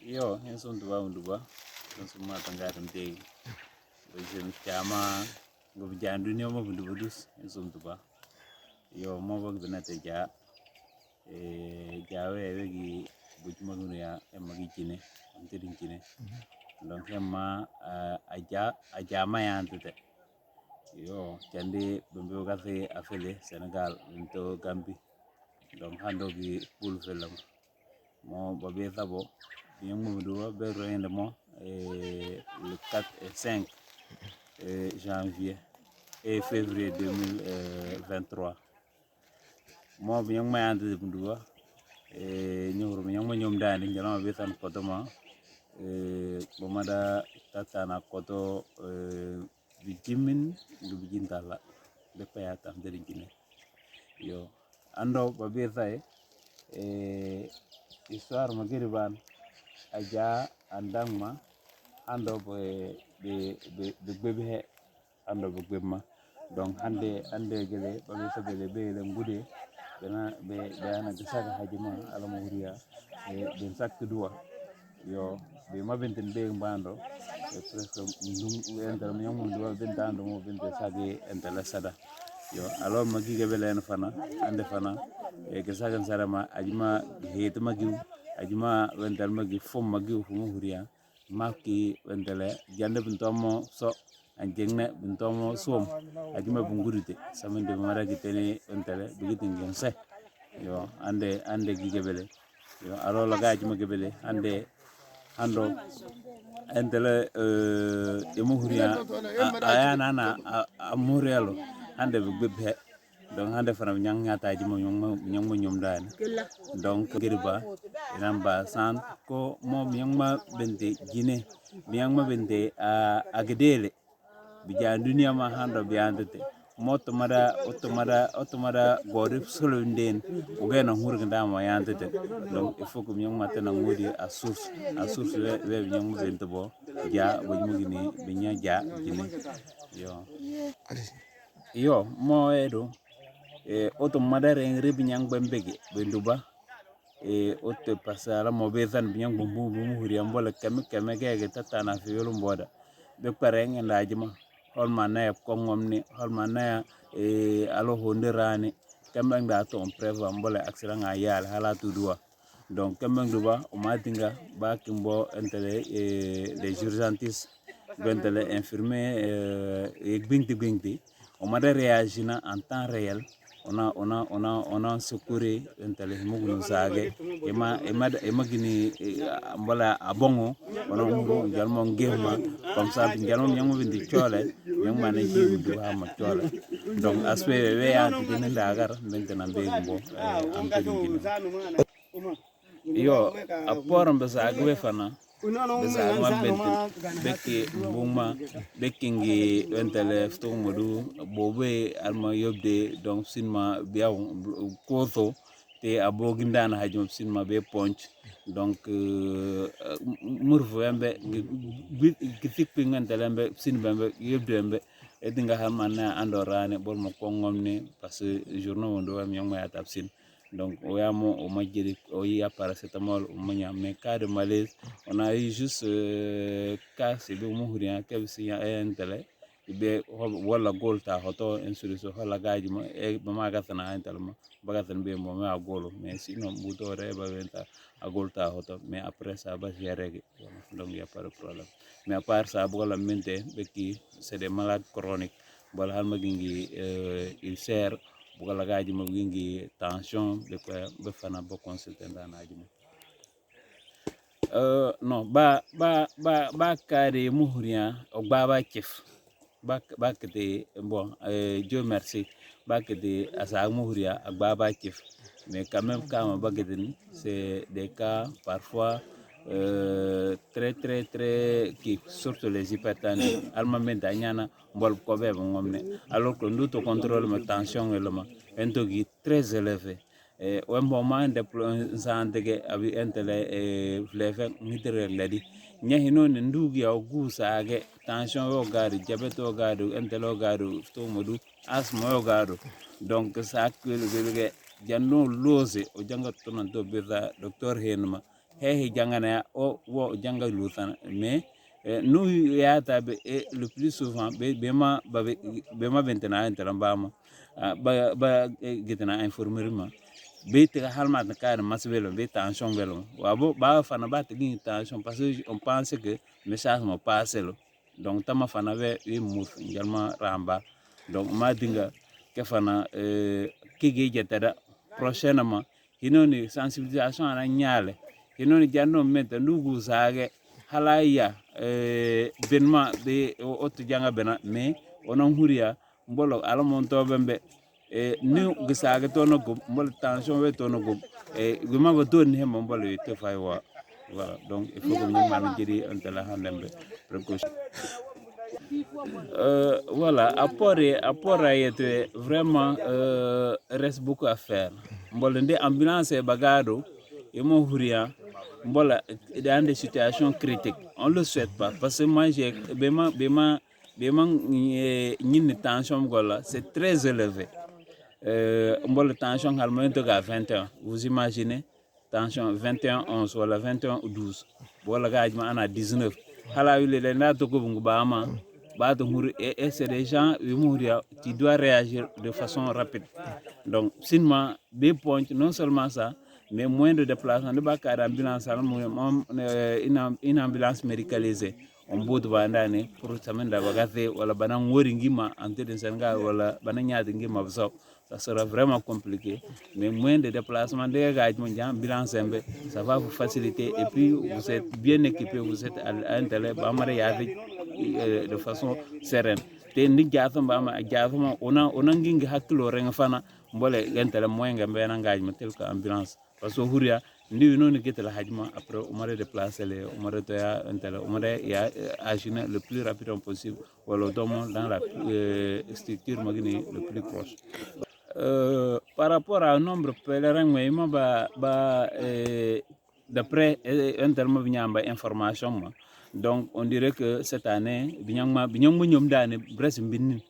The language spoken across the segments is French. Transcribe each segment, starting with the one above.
Yo, insomma, duba, insomma, tanggaram te, bajim chama, gobijan dunia mo bundu budus, insomma duba. Yo, mo bag dana te ja, jawe ewegi bujuma dunia emagi kine, antirin kine. Donc emma aja ma yantete. Yo, jandi bumbu kase afele Senegal into Gambie. Donc hando gi pool felam. Mo babe sabo bien mo do be royende mo le 4 et 5 janvier et février 2023 mo bien ma ande bunduwa ñoro ñam ma ñom daani ngala be tan koto ma bo mada tatana koto bi jimin du bi jintala be payata nderi gine yo ando babe say histoire magiriban aja andangma ando be bebe ando be bebma donc ande gele babe sabele be le ngude bena be dana gasaga hajima ala mawriya ben sakki duwa yo be mabenten be mbando presque ndum ental mi ngam duwa ben dando mo ben sagi ental sada yo alors magi gebelen fana ande fana gasaga sarama ajima heet magi ajima wental magi fom magi fu huriya maki wentale jande bintomo so anjengne bintomo som ajima bungurite samende mara gitene wentale bigitin gense yo ande gigebele yo alo laga ajima gebele ande ando entele emu huriya ayana na amurialo ande bibbe donc hande fana nyang nyata ji mo nyom daan donc giriba inamba san ko mo nyang ma bente jine nyang ma bente agedele bija dunia ma hando biandete moto mada gori solo nden o gena hurganda ma yandete donc il faut que nyang ma tana ngodi a source we nyang ma bente bo ja bo mugini binya ja jine yo mo edo oto madare rebi nyang bembege benduba oto pasala mo bezan binyang bumbu huri ambola keme gege tatana fi yolum boda be pareng ndajima hol manaya kongomni hol manaya alo honderani kembang da to on preve ambola accident ayal hala tudua donc kembang duba o madinga ba kimbo entele les urgentistes bentele infirmier gbingti o madare réagina en temps réel on a secouru entele mugunu sage ema gini mbala abongo ona ngu jalmo ngema comme ça jalmo nyango bindi chole nyang mane ji du ha ma chole donc aspect we ya gini ndagar maintenant be mbo am gini yo apport mbasa agwe fana besa ma beki buma bekingi entele fto modu bobe alma yobde donc sinma biaw koso te abogindana hajum sinma be ponch donc murfo yambe gitikpi ngantele mbe sinba mbe yobde mbe edinga hamana andorane bol mo kongomni parce que journée wondo am yong ma tapsin donc oyamo o majiri o ya paracétamol o manya mais cas de malaise on a eu juste cas c'est be muhriya kebsi ya entele be wala golta hoto insuliso hala gaji ma e ma gatana entele ma bagatan be mo ma golo mais sinon buto reba venta a golta hoto mais après ça ba gérer donc y a pas de problème mais à part ça bola mente be ki c'est des malades chroniques bol hal magingi ulcère bugala gaji ma wingi tension be fana bo consulter ndana aji non ba kare muhriya o baba chef ba kete bon Dieu merci ba kete asa muhriya baba chef mais quand même quand ba kete c'est des cas parfois très qui surtout les hypertendus almamenta nyana bol ko be ngomne alors que nous to contrôle ma tension elema entogi très élevé au moment de santé abi entele fleve nitere ledi nyahino ndugi au gusage tension yo gadu diabète yo gadu entelo gadu to modu asthme yo gadu donc ça que le janno lose o jangat to nan to beza docteur henma he jangana o wo janga lutan mais nous yata le plus souvent bema bentena enterambama ba gitana informer bete halma de car masvelo be tension velo wabo ba fana ba tigi tension parce que on pense que message mo passelo donc tama fana be move ngalma ramba donc ma dinga ke fana kigi jetada prochainement hinoni sensibilisation ana nyale hinoni janno meta ndugu sage halaya benma be otu janga bena mais onon huria mbolo ala monto bembe ni gisaga tono go mbol tension we tono go guma go don he mo mbol te fay wa voilà donc il faut que ñu man jëri antala handembe précaution voilà apport a été vraiment reste beaucoup à faire mbol ndé ambulance e bagado et mon huria mbol dans des situations critiques on le souhaite pas parce que moi j'ai bema ñine tension gola c'est très élevé mbol tension halmoyento ga 21 vous imaginez tension 21 11 wala 21 12 wala gajma ana 19 hala wile le na to ko bungu bama ba to mur et c'est des gens mourir qui doit réagir de façon rapide donc sinon des points non seulement ça mais moins de déplacement de bakar ambulance une ambulance médicalisée on bout bandane pour semaine da bagate wala banan wori ngima ante den Sénégal wala banan nyaade ngima bso ça sera vraiment compliqué mais moins de déplacement de gage mon ambulance ça va vous faciliter et puis vous êtes bien équipé vous êtes à l'intérieur bamare yaade de façon sereine te ndi jaathum bama jaathum ona ngingi hakilo renga fana mbole gentele moins ngambe na gage tel que ambulance parce que huria ndi non que la hajma après on m'a déplacé les on m'a toya intela on m'a ya agir le plus rapidement possible wala dans la structure magini le plus proche par rapport au nombre de pèlerins mais d'après un terme binyamba information donc on dirait que cette année binyangma nyom dane bref binni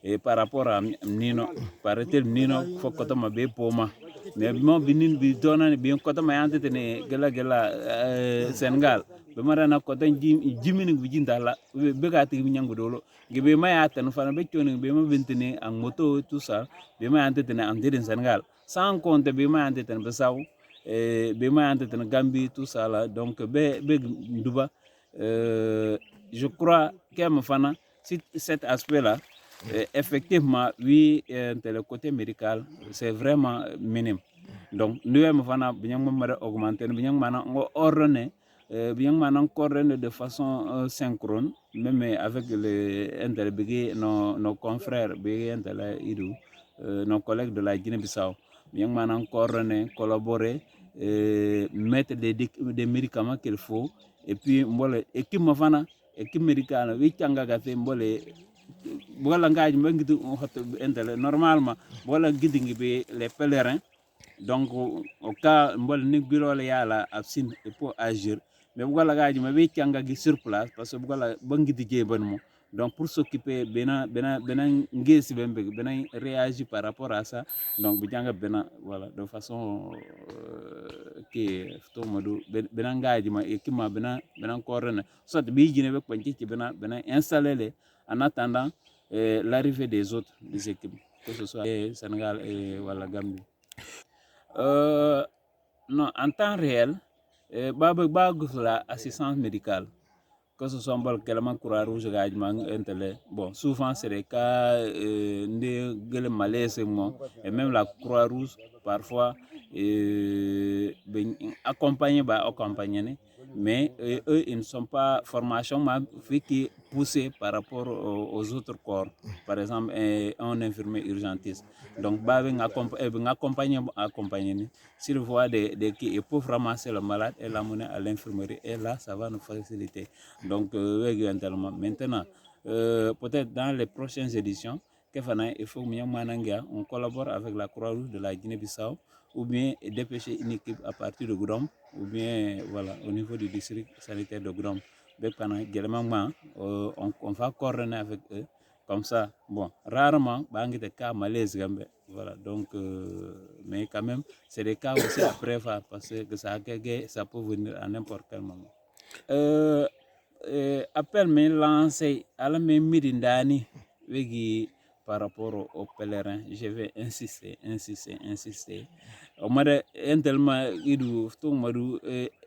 et par rapport à nino paraît-il nino faut que ma be poma mais mo binin bi donane bi ko ma yante tene gela Sénégal be marana ko tan jimini bi jindala be gati bi nyangu dolo gibe ma yata fana be choni be ma bintene en moto tout ça be ma yante tene en dire Sénégal sans compter be ma yante tene be saw be ma yante tene Gambie tout ça là donc be nduba je crois que fana cet aspect là effectivement oui le côté médical c'est vraiment minime donc nous avons fana bien augmenter bien ordonner bien coordonner de façon synchrone même avec nos confrères nos collègues de la Guinée-Bissau bien coordonner collaborer mettre des médicaments qu'il faut et puis mbole équipe fana équipe médicale wi tanga gaté mbole bola ngaaj mbangitu hoto entele normalement bola gidingi be les pèlerins donc au cas mbol nik bilole yala absine pour agir mais bola ngaaj ma be tanga gi sur place parce que bola bangidi jeban mo donc pour s'occuper bena ngesi bembe bena réagir par rapport à ça donc bijanga bena voilà de façon que to modu bena ngaaj ma équipement bena correne soit bi jine be kwanci ci bena installer les en attendant l'arrivée des autres des équipes, que ce soit Sénégal et la Gambie. Non, en temps réel, l'assistance médicale, que ce soit le Croix-Rouge, bon, souvent c'est des cas de malaise et même la Croix-Rouge, parfois, accompagnés, mais eux, ils ne sont pas formation qui poussés par rapport aux autres corps. Par exemple, un infirmier urgentiste. Donc, accompagner. S'ils voient des qui ils peuvent ramasser le malade et l'amener à l'infirmerie, et là, ça va nous faciliter. Donc, maintenant, peut-être dans les prochaines éditions, il faut on collabore avec la Croix-Rouge de la Guinée-Bissau ou bien dépêcher une équipe à partir de Grom ou bien voilà, au niveau du district sanitaire de Grom. On va coordonner avec eux comme ça. Bon, rarement, il des cas malaise. Voilà, donc, mais quand même, c'est des cas aussi à prévoir parce que ça peut venir à n'importe quel moment. Appel me lancé à la même midindani par rapport aux pèlerins. Je vais insister. On m'a dit tellement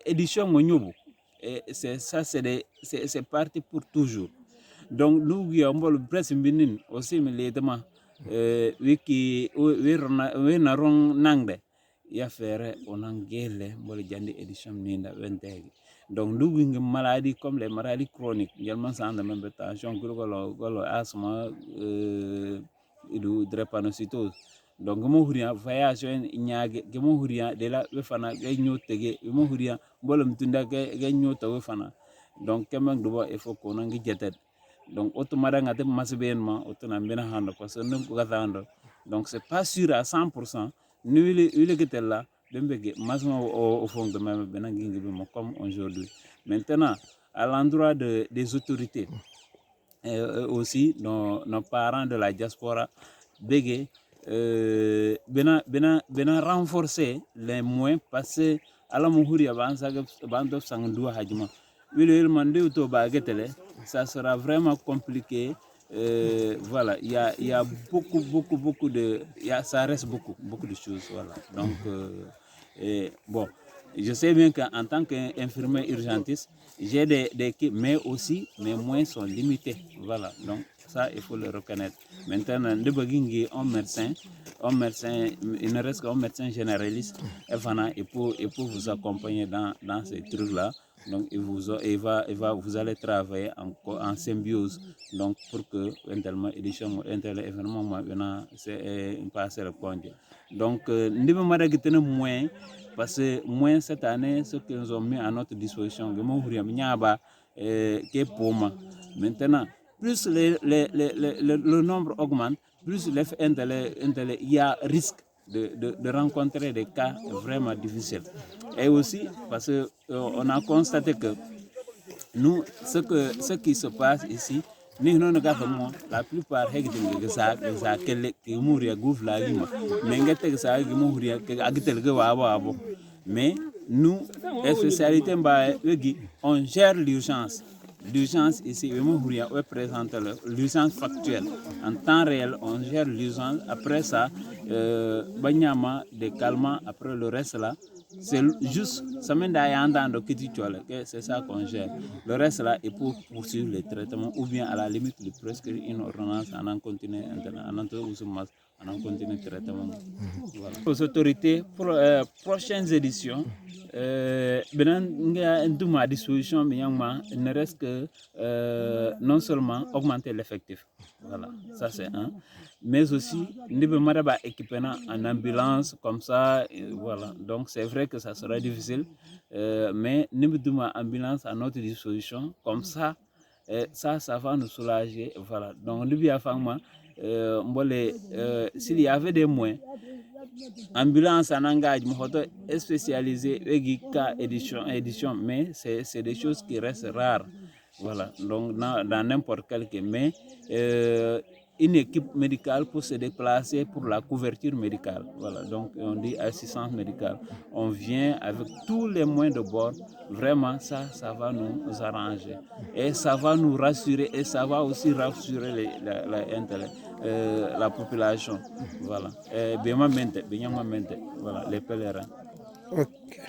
édition monyobu. C'est ça, c'est parti pour toujours. Donc nous y avons le presse binin aussi mais les demandes wiki we narong nangde ya faire on angele mbole jandi édition ninda wentegi. Donc nous une maladie comme les maladies chroniques, également ça de même tension, golo asthme, drépanocytose. Donc mo huria voyage nyaage mo huria de la we fana ge nyotege mo huria mbolum tunda ge nyota we fana. Donc kemak do il faut qu'on ngi jetet. Donc automatiquement ngate masibénement autonambena hando parce que nous gatando. Donc c'est pas sûr à 100%. Nous il est là au fond de même comme aujourd'hui. Maintenant, à l'endroit des autorités, aussi nos parents de la diaspora, renforcer les moyens passés à la mouhuria ça sera vraiment compliqué. Voilà, il y a beaucoup de, ça reste beaucoup de choses, voilà. Donc bon, je sais bien qu'en tant qu'infirmier urgentiste, j'ai des équipes, mais aussi mes moyens sont limités, voilà. Donc ça, il faut le reconnaître. Maintenant, un médecin, il ne reste qu'un médecin généraliste, et pour vous accompagner dans ces trucs-là. Donc vous allez travailler en symbiose, donc pour que événement maintenant c'est passer le point. Donc nous avons moins parce que moins cette année ce que nous ont mis à notre disposition maintenant plus le nombre augmente, plus il y a risque de rencontrer des cas vraiment difficiles. Et aussi parce qu'on a constaté que nous, ce qui se passe ici, la plupart mais nous, spécialité on gère l'urgence. L'urgence ici, on présente l'urgence factuelle. En temps réel, on gère l'urgence. Après ça, des calmants, après le reste là, c'est juste, c'est ça qu'on gère. Le reste là est pour poursuivre les traitements ou bien à la limite de prescrire une ordonnance en continuer le traitement. Voilà. Aux autorités, pour prochaines éditions, à disposition, ne reste que non seulement augmenter l'effectif. Voilà, ça c'est un. Mais aussi, nous avons équipé en ambulance comme ça. Voilà. Donc c'est vrai que ça sera difficile, mais nous avons une ambulance à notre disposition. Comme ça, ça va nous soulager. Voilà. Donc, s'il y avait des moyens, ambulance en engagement spécialisée, édition, mais c'est des choses qui restent rares. Voilà, donc dans n'importe quel cas, mais une équipe médicale pour se déplacer pour la couverture médicale. Voilà, donc on dit assistance médicale. On vient avec tous les moyens de bord. Vraiment, ça va nous arranger. Et ça va nous rassurer et ça va aussi rassurer la population. Voilà. Voilà, les pèlerins. Ok.